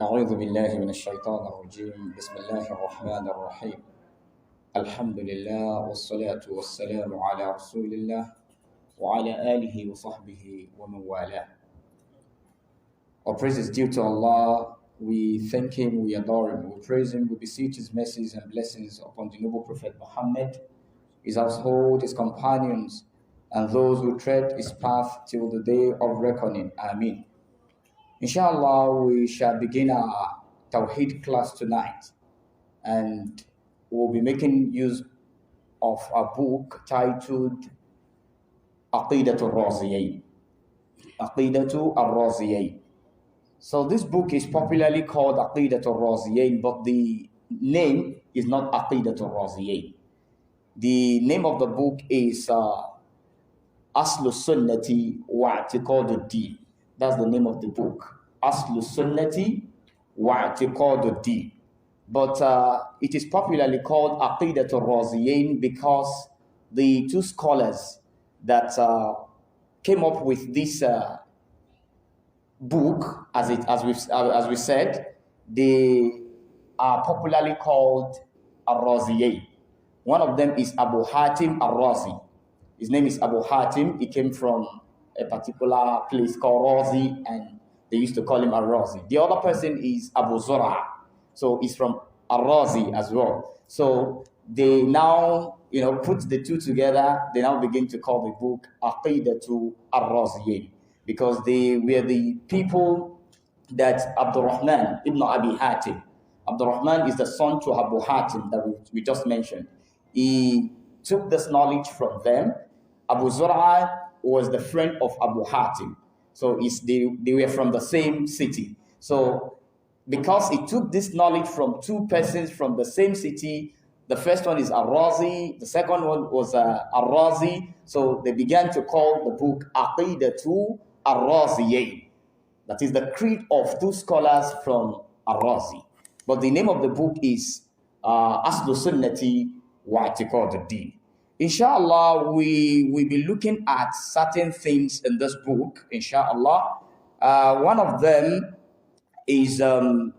أعوذ بالله من الشيطان الرجيم بسم الله الرحمن الرحيم الحمد لله والصلاة والسلام على رسول الله وعلى آله وصحبه ومن والاه. All praise is due to Allah. We thank Him, we adore Him, we praise Him, we beseech His mercies and blessings upon the noble Prophet Muhammad, his household, his companions, and those who tread his path till the day of reckoning. Ameen. Inshallah, we shall begin our Tawheed class tonight, and we'll be making use of a book titled Aqeedatu Ar-Rōziyaen. Aqeedatu Ar-Rōziyaen. So this book is popularly called Aqeedatu Ar-Rōziyaen, but the name is not Aqeedatu Ar-Rōziyaen. The name of the book is Aslu Sunnati wa I'tiqādu Ad-Dīn. That's the name of the book. Aslu Sunnati wa I'tiqādu Ad-Dīn. But it is popularly called Aqeedatu Ar-Rōziyaen because the two scholars that came up with this book, as we said, they are popularly called Ar-Rōziyaen. One of them is Abu Haatim Ar-Rāzi. His name is Abu Haatim. He came from a particular place called Razi, and they used to call him Ar-Razi. The other person is Abu Zur'ah. So he's from Ar-Razi as well. So they now, put the two together. They now begin to call the book Aqeedatu Ar-Rōziyaen, because they were the people that Abdurrahman ibn Abi Haatim. Abdurrahman is the son to Abu Haatim that we just mentioned. He took this knowledge from them. Abu Zur'ah was the friend of Abu Haatim. So they were from the same city. So because he took this knowledge from two persons from the same city, the first one is Ar-Razi, the second one was Ar-Razi. So they began to call the book Aqeedatu Ar-Rōziyaen. That is the creed of two scholars from Ar-Razi. But the name of the book is Aslu Sunnati wa I'tiqādu Ad-Dīn. Inshallah, we will be looking at certain things in this book, inshallah. One of them is, according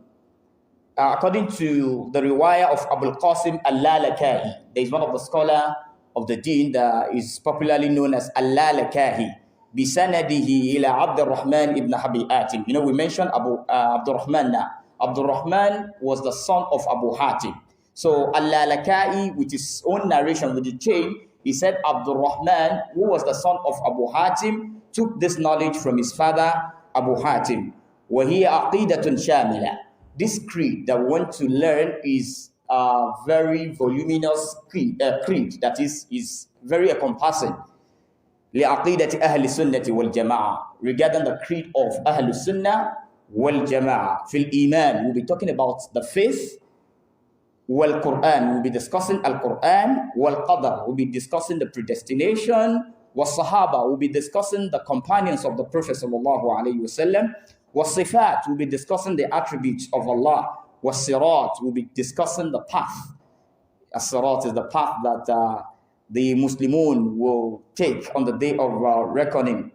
to the riwayah of Abu al-Qasim al-Lalakahi. There is one of the scholars of the deen that is popularly known as al-Lalakahi. بِسَنَدِهِ إِلَىٰ عَبْدِ الرَّحْمَنِ ibn Abi Haatim. We mentioned Abdurrahman now. Abdurrahman was the son of Abu Haatim. So Al-Lalaka'i, with his own narration, with the chain, he said Abdurrahman, who was the son of Abu Haatim, took this knowledge from his father, Abu Haatim. وَهِيَ عَقِيدَةٌ شَامِلَةٌ. This creed that we want to learn is a very voluminous creed that is very encompassing. لِعَقِيدَةِ أَهْلِ السُنَّةِ وَالْجَمَاعَةِ. Regarding the creed of Ahl Sunnah wal Jama'ah. Fil Iman, we'll be talking about the faith. Wal Quran, we'll be discussing Al Quran. Wal Qadar, we'll be discussing the predestination. Was Sahaba, we'll be discussing the companions of the Prophet sallallahu alaihi wasallam. Was Sifat, we'll be discussing the attributes of Allah. Was Sirat, we'll be discussing the path. As-Sirat is the path that the Muslimun will take on the day of reckoning.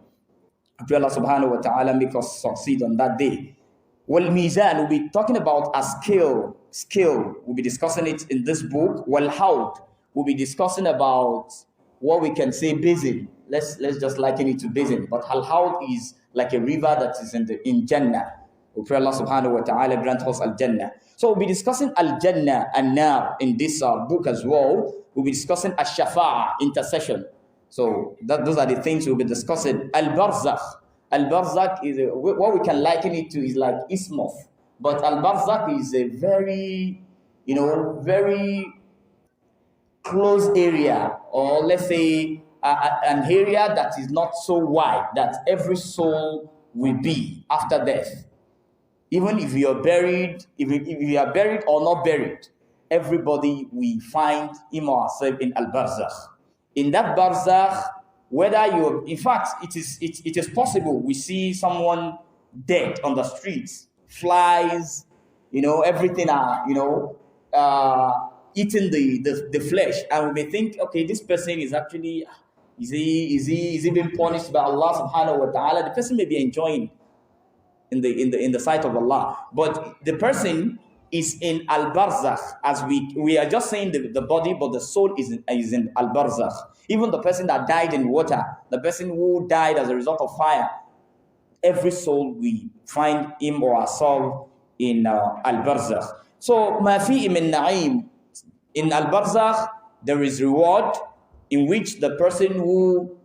Pray Allah subhanahu wa ta'ala make us succeed on that day. Wal Mizan, we'll be talking about a scale. We'll be discussing it in this book. Wal Hawd, we'll be discussing about what we can say basin. Let's just liken it to basin. But Al Hawd is like a river that is in Jannah. We pray Allah subhanahu wa ta'ala grant us Al Jannah. So we'll be discussing Al Jannah and Nar in this book as well. We'll be discussing Al Shafa'ah, intercession. So those are the things we'll be discussing. Al-Barzakh. Al-Barzakh is what we can liken it to is like Ismoth. But Al-Barzakh is a very, very close area, or let's say an area that is not so wide that every soul will be after death. Even if you are buried, if you are buried or not buried, everybody will find him or herself in Al-Barzakh. In that barzakh, in fact, it is possible we see someone dead on the streets, flies, everything are, eating the flesh, and we may think, okay, this person is actually, is he being punished by Allah subhanahu wa ta'ala? The person may be enjoying in the sight of Allah. But the person is in al-barzakh, as we are just saying the body, but the soul is in al-barzakh. Even the person that died in water, the person who died as a result of fire, every soul we find him or herself in al-barzakh. So ma fihi min na'im, in al-barzakh there is reward, in which the person who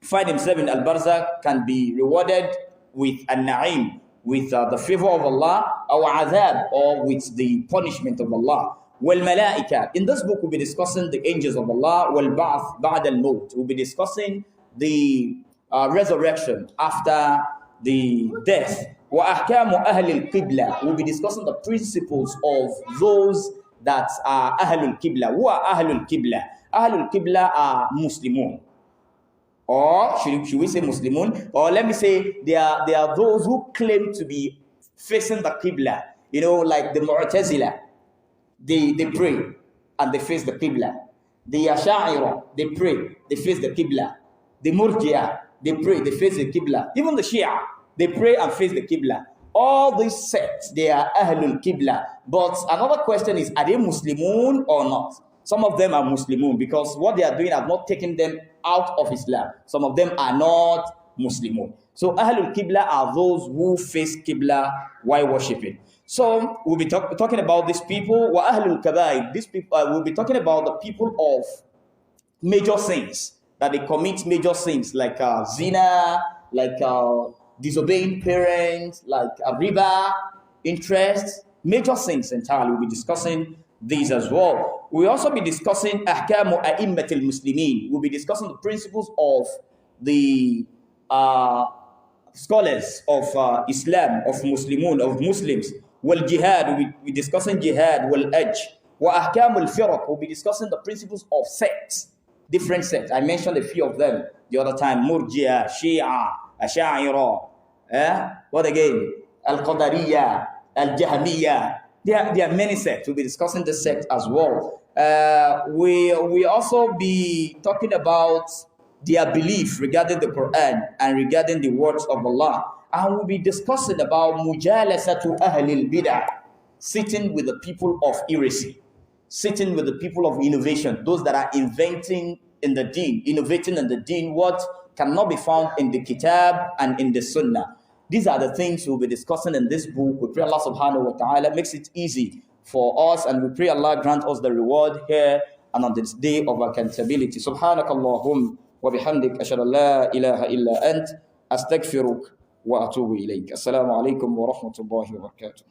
find himself in al-barzakh can be rewarded with an-na'im, with the favor of Allah, or adhab, or with the punishment of Allah. Wal malaika. In this book, we'll be discussing the angels of Allah. Wal ba'ath ba'da al-maut. We'll be discussing the resurrection after the death. Wa ahkamu ahli al-qibla. We'll be discussing the principles of those that are ahlul qibla. Who are ahlul qibla? Ahlul qibla are Muslimun. Or should we say Muslimun? Or let me say they are those who claim to be facing the Qibla. You know, like the Mu'tazila. They pray and they face the Qibla. The Asha'ira, they pray, they face the Qibla. The Murji'ah, they pray, they face the Qibla. Even the Shia, they pray and face the Qibla. All these sects, they are Ahlul Qibla. But another question is, are they Muslimun or not? Some of them are Muslimun because what they are doing has not taken them out of Islam. Some of them are not Muslimun. So Ahlul Qibla are those who face Qibla while worshipping. So we'll be talking about these people. Wa Ahlul Kabair, these people, we'll be talking about the people of major sins, that they commit major sins like zina, like disobeying parents, like riba, interest, major sins entirely. We'll be discussing these as well. We'll also be discussing ahkamu a'immatil muslimin. We'll be discussing the principles of the scholars of Islam, of Muslimun, of Muslims. Wal jihad, we'll be discussing jihad. Wal ajj. Wa ahkamul firaq, we'll be discussing the principles of sects, different sects. I mentioned a few of them the other time. Murji'ah, Shia, Asha'ira, what again? Al-Qadariyah, Al-Jahmiyah. There are many sects. We'll be discussing the sect as well. We also be talking about their belief regarding the Quran and regarding the words of Allah. And we'll be discussing about mujalasatu ahlil bid'ah, sitting with the people of heresy, sitting with the people of innovation, those that are inventing in the deen, innovating in the deen what cannot be found in the kitab and in the sunnah. These are the things we'll be discussing in this book. We pray Allah subhanahu wa ta'ala makes it easy for us, and we pray Allah grant us the reward here and on this day of accountability. Subhanakallahum wa bihamdik ashhadu an la ilaha illa ant astaghfiruk wa atubu ilayk. Assalamu alaikum wa rahmatullahi wa barakatuh.